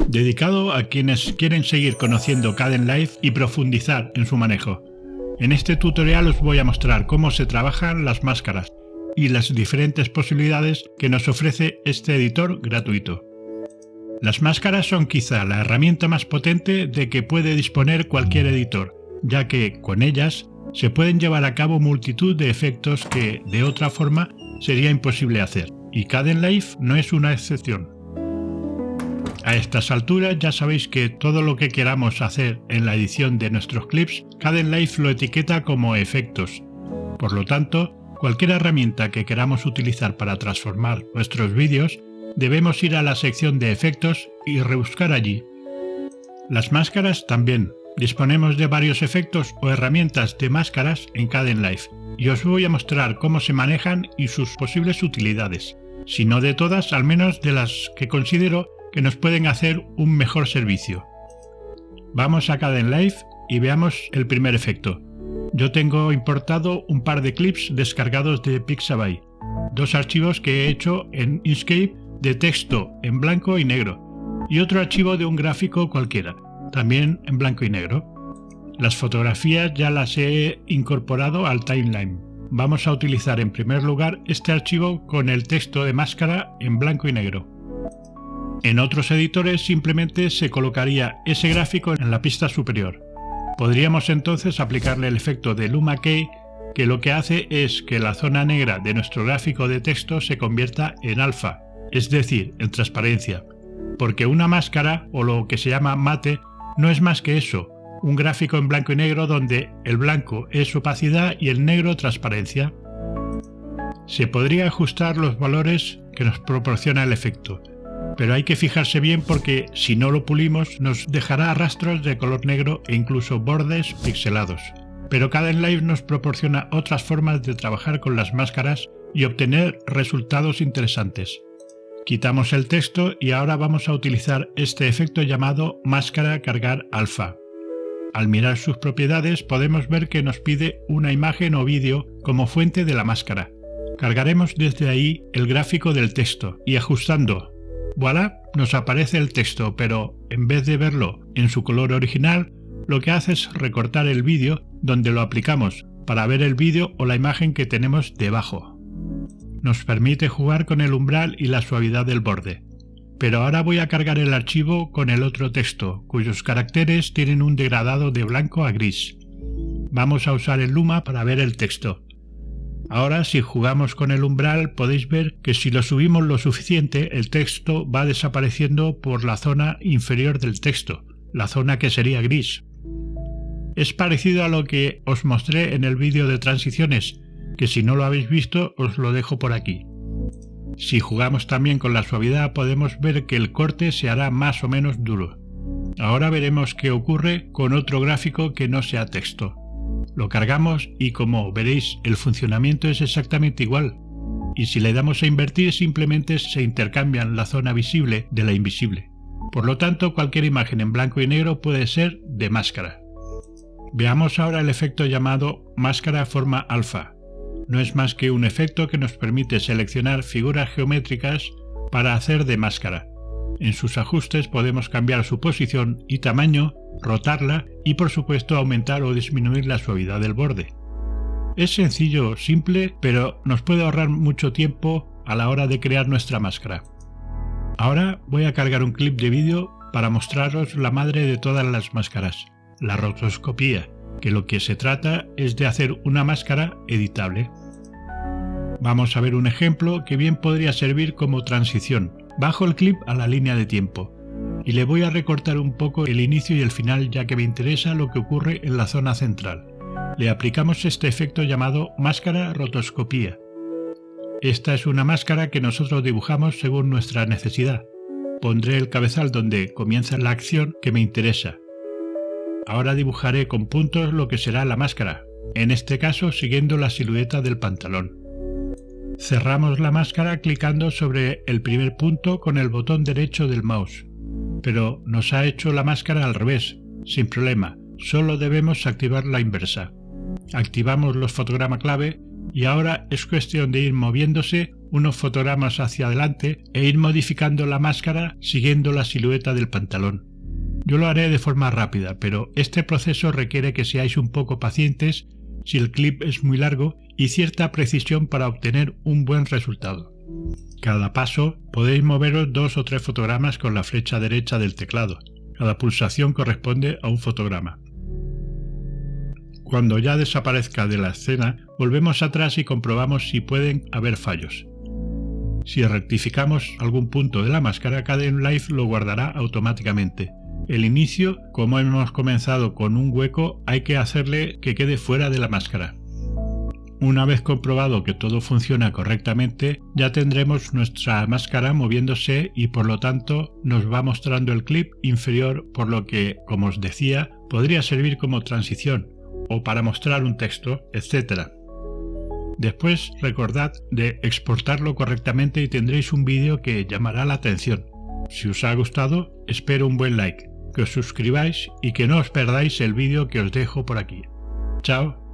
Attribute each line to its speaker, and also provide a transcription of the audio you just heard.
Speaker 1: dedicado a quienes quieren seguir conociendo Kdenlive y profundizar en su manejo. En este tutorial os voy a mostrar cómo se trabajan las máscaras y las diferentes posibilidades que nos ofrece este editor gratuito. Las máscaras son quizá la herramienta más potente de que puede disponer cualquier editor, ya que con ellas se pueden llevar a cabo multitud de efectos que, de otra forma, sería imposible hacer, y Kdenlive no es una excepción. A estas alturas ya sabéis que todo lo que queramos hacer en la edición de nuestros clips, Kdenlive lo etiqueta como efectos. Por lo tanto, cualquier herramienta que queramos utilizar para transformar nuestros vídeos, debemos ir a la sección de efectos y rebuscar allí. Las máscaras también. Disponemos de varios efectos o herramientas de máscaras en Kdenlive y os voy a mostrar cómo se manejan y sus posibles utilidades. Si no de todas, al menos de las que considero que nos pueden hacer un mejor servicio. Vamos a Kdenlive y veamos el primer efecto. Yo tengo importado un par de clips descargados de Pixabay, dos archivos que he hecho en Inkscape de texto en blanco y negro y otro archivo de un gráfico cualquiera, también en blanco y negro. Las fotografías ya las he incorporado al timeline. Vamos a utilizar en primer lugar este archivo con el texto de máscara en blanco y negro. En otros editores simplemente se colocaría ese gráfico en la pista superior. Podríamos entonces aplicarle el efecto de Luma Key, que lo que hace es que la zona negra de nuestro gráfico de texto se convierta en alfa, es decir, en transparencia, porque una máscara, o lo que se llama mate, no es más que eso, un gráfico en blanco y negro donde el blanco es opacidad y el negro transparencia. Se podría ajustar los valores que nos proporciona el efecto, pero hay que fijarse bien porque si no lo pulimos nos dejará rastros de color negro e incluso bordes pixelados. Pero Kdenlive nos proporciona otras formas de trabajar con las máscaras y obtener resultados interesantes. Quitamos el texto y ahora vamos a utilizar este efecto llamado máscara cargar alfa. Al mirar sus propiedades podemos ver que nos pide una imagen o vídeo como fuente de la máscara. Cargaremos desde ahí el gráfico del texto y ajustando, voilà, nos aparece el texto, pero en vez de verlo en su color original, lo que hace es recortar el vídeo donde lo aplicamos para ver el vídeo o la imagen que tenemos debajo. Nos permite jugar con el umbral y la suavidad del borde. Pero ahora voy a cargar el archivo con el otro texto, cuyos caracteres tienen un degradado de blanco a gris. Vamos a usar el Luma para ver el texto. Ahora, si jugamos con el umbral, podéis ver que si lo subimos lo suficiente, el texto va desapareciendo por la zona inferior del texto, la zona que sería gris. Es parecido a lo que os mostré en el vídeo de transiciones, que si no lo habéis visto os lo dejo por aquí. Si jugamos también con la suavidad podemos ver que el corte se hará más o menos duro. Ahora veremos qué ocurre con otro gráfico que no sea texto. Lo cargamos y como veréis el funcionamiento es exactamente igual. Y si le damos a invertir simplemente se intercambian la zona visible de la invisible. Por lo tanto cualquier imagen en blanco y negro puede ser de máscara. Veamos ahora el efecto llamado máscara forma alfa. No es más que un efecto que nos permite seleccionar figuras geométricas para hacer de máscara. En sus ajustes podemos cambiar su posición y tamaño, rotarla y por supuesto aumentar o disminuir la suavidad del borde. Es sencillo, simple, pero nos puede ahorrar mucho tiempo a la hora de crear nuestra máscara. Ahora voy a cargar un clip de vídeo para mostraros la madre de todas las máscaras, la rotoscopía, que lo que se trata es de hacer una máscara editable. Vamos a ver un ejemplo que bien podría servir como transición. Bajo el clip a la línea de tiempo y le voy a recortar un poco el inicio y el final ya que me interesa lo que ocurre en la zona central. Le aplicamos este efecto llamado máscara rotoscopía. Esta es una máscara que nosotros dibujamos según nuestra necesidad. Pondré el cabezal donde comienza la acción que me interesa. Ahora dibujaré con puntos lo que será la máscara, en este caso siguiendo la silueta del pantalón. Cerramos la máscara clicando sobre el primer punto con el botón derecho del mouse, pero nos ha hecho la máscara al revés, sin problema, solo debemos activar la inversa. Activamos los fotogramas clave y ahora es cuestión de ir moviéndose unos fotogramas hacia adelante e ir modificando la máscara siguiendo la silueta del pantalón. Yo lo haré de forma rápida, pero este proceso requiere que seáis un poco pacientes si el clip es muy largo y cierta precisión para obtener un buen resultado. Cada paso podéis moveros 2 o 3 fotogramas con la flecha derecha del teclado. Cada pulsación corresponde a un fotograma. Cuando ya desaparezca de la escena, volvemos atrás y comprobamos si pueden haber fallos. Si rectificamos algún punto de la máscara, Kdenlive lo guardará automáticamente. El inicio, como hemos comenzado con un hueco, hay que hacerle que quede fuera de la máscara. Una vez comprobado que todo funciona correctamente, ya tendremos nuestra máscara moviéndose y por lo tanto nos va mostrando el clip inferior, por lo que, como os decía, podría servir como transición o para mostrar un texto, etc. Después recordad de exportarlo correctamente y tendréis un vídeo que llamará la atención. Si os ha gustado, espero un buen like, que os suscribáis y que no os perdáis el vídeo que os dejo por aquí. Chao.